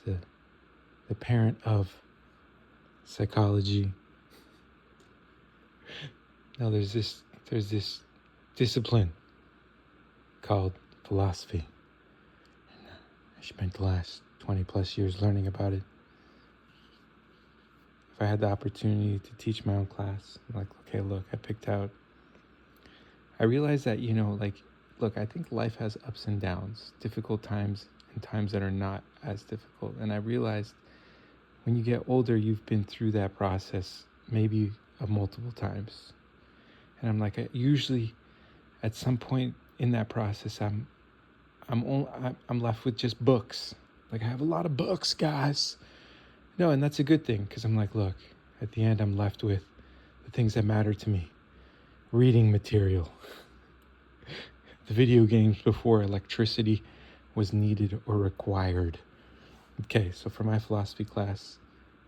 the parent of psychology. No, there's this discipline called philosophy. And I spent the last 20 plus years learning about it. If I had the opportunity to teach my own class, I'm like, okay, look, I realized that, look, I think life has ups and downs, difficult times and times that are not as difficult. And I realized when you get older, you've been through that process maybe multiple times. And I'm like, usually at some point in that process, I'm left with just books. Like, I have a lot of books, guys. No, and that's a good thing, because I'm like, look, at the end, I'm left with the things that matter to me. Reading material. The video games before electricity was needed or required. Okay, so for my philosophy class,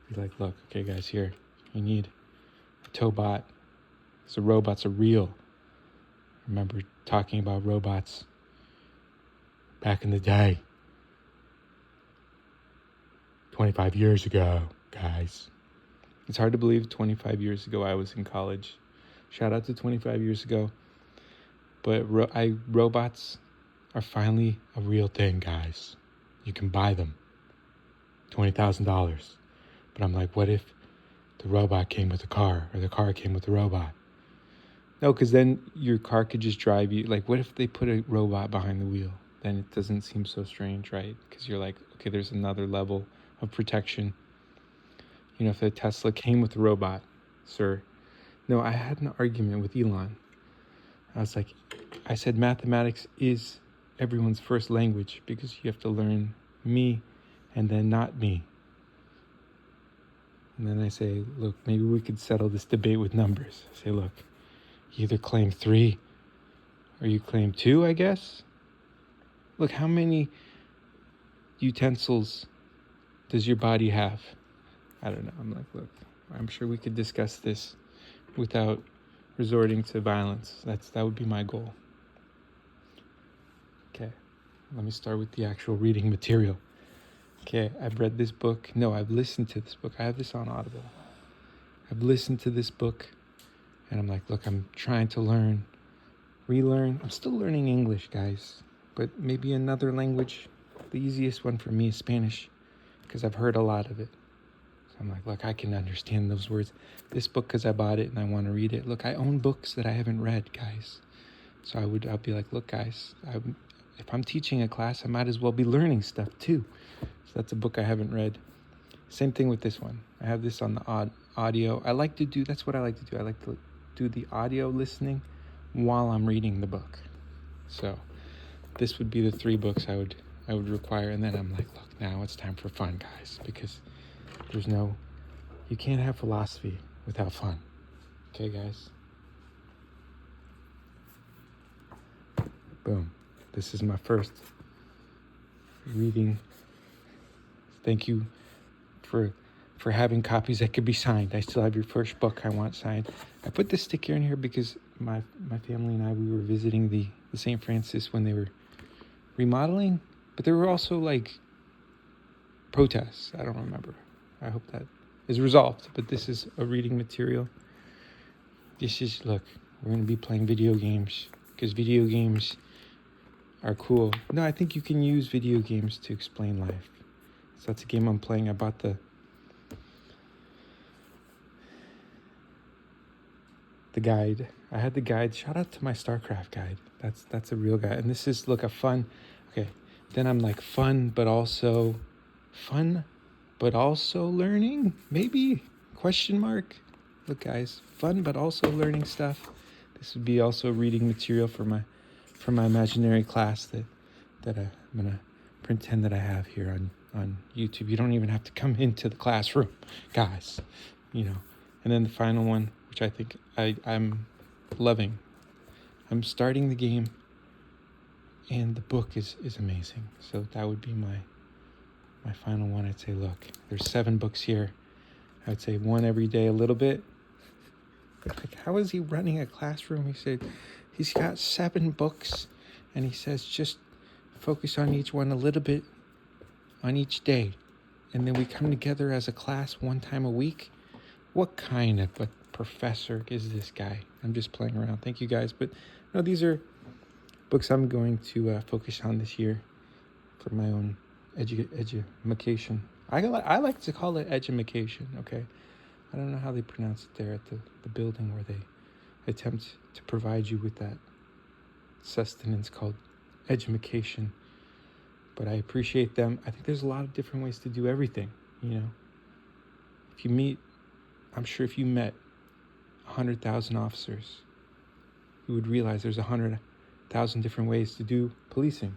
be like, look, okay, guys, here, you need a Tobot. So robots are real. I remember talking about robots back in the day. 25 years ago, guys. It's hard to believe 25 years ago I was in college. Shout out to 25 years ago. But robots are finally a real thing, guys. You can buy them. $20,000. But I'm like, what if the robot came with a car, or the car came with the robot? No, because then your car could just drive you. Like, what if they put a robot behind the wheel? Then it doesn't seem so strange, right? Because you're like, okay, there's another level of protection. If the Tesla came with a robot, sir. No, I had an argument with Elon. I said mathematics is everyone's first language, because you have to learn me and then not me. And then I say, look, maybe we could settle this debate with numbers. I say, look, you either claim 3 or you claim 2, I guess. Look, how many utensils does your body have? I don't know. I'm like, look, I'm sure we could discuss this without resorting to violence. That would be my goal. Okay, let me start with the actual reading material. Okay, I've read this book. No, I've listened to this book. I have this on Audible. I've listened to this book, and I'm like, look, I'm trying to relearn. I'm still learning English, guys, but maybe another language. The easiest one for me is Spanish, because I've heard a lot of it. So I'm like, look, I can understand those words. This book, because I bought it and I want to read it. Look, I own books that I haven't read, guys. So I'll be like, look, guys, if I'm teaching a class, I might as well be learning stuff too. So that's a book I haven't read. Same thing with this one. I have this on the audio. That's what I like to do. I like to do the audio listening while I'm reading the book. So this would be the 3 books I would require. And then I'm like, look, now it's time for fun, guys, because you can't have philosophy without fun. Okay, guys? Boom. This is my first reading. Thank you for having copies that could be signed. I still have your first book I want signed. I put this sticker in here because my family and I, we were visiting the St. Francis when they were remodeling, but there were also like protests. I don't remember. I hope that is resolved, but this is a reading material. Look, we're going to be playing video games because video games are cool. No, I think you can use video games to explain life. So that's a game I'm playing. I bought the guide. I had the guide. Shout out to my StarCraft guide. That's a real guide. And this is, look, a fun. Okay, then I'm like fun, but also learning. Maybe ? Look, guys, fun, but also learning stuff. This would be also reading material for my imaginary class that I'm gonna pretend that I have here on YouTube. You don't even have to come into the classroom, guys. And then the final one, which I think I'm loving. I'm starting the game, and the book is amazing. So that would be my final one. I'd say, look, there's 7 books here. I would say 1 every day, a little bit. Like, how is he running a classroom? He said he's got 7 books, and he says just focus on each one a little bit on each day. and then we come together as a class one time a week. What kind of a professor is this guy? I'm just playing around. Thank you guys. But no, these are books I'm going to focus on this year for my own education. I like to call it edumacation, okay? I don't know how they pronounce it there at the building where they attempt to provide you with that sustenance called edumacation. But I appreciate them. I think there's a lot of different ways to do everything, you know? I'm sure if you met 100,000 officers, you would realize there's 100,000 different ways to do policing.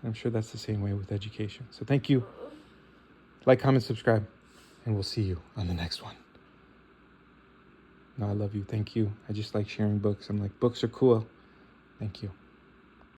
And I'm sure that's the same way with education. So thank you. Like, comment, subscribe, and we'll see you on the next one. No, I love you. Thank you. I just like sharing books. I'm like, books are cool. Thank you.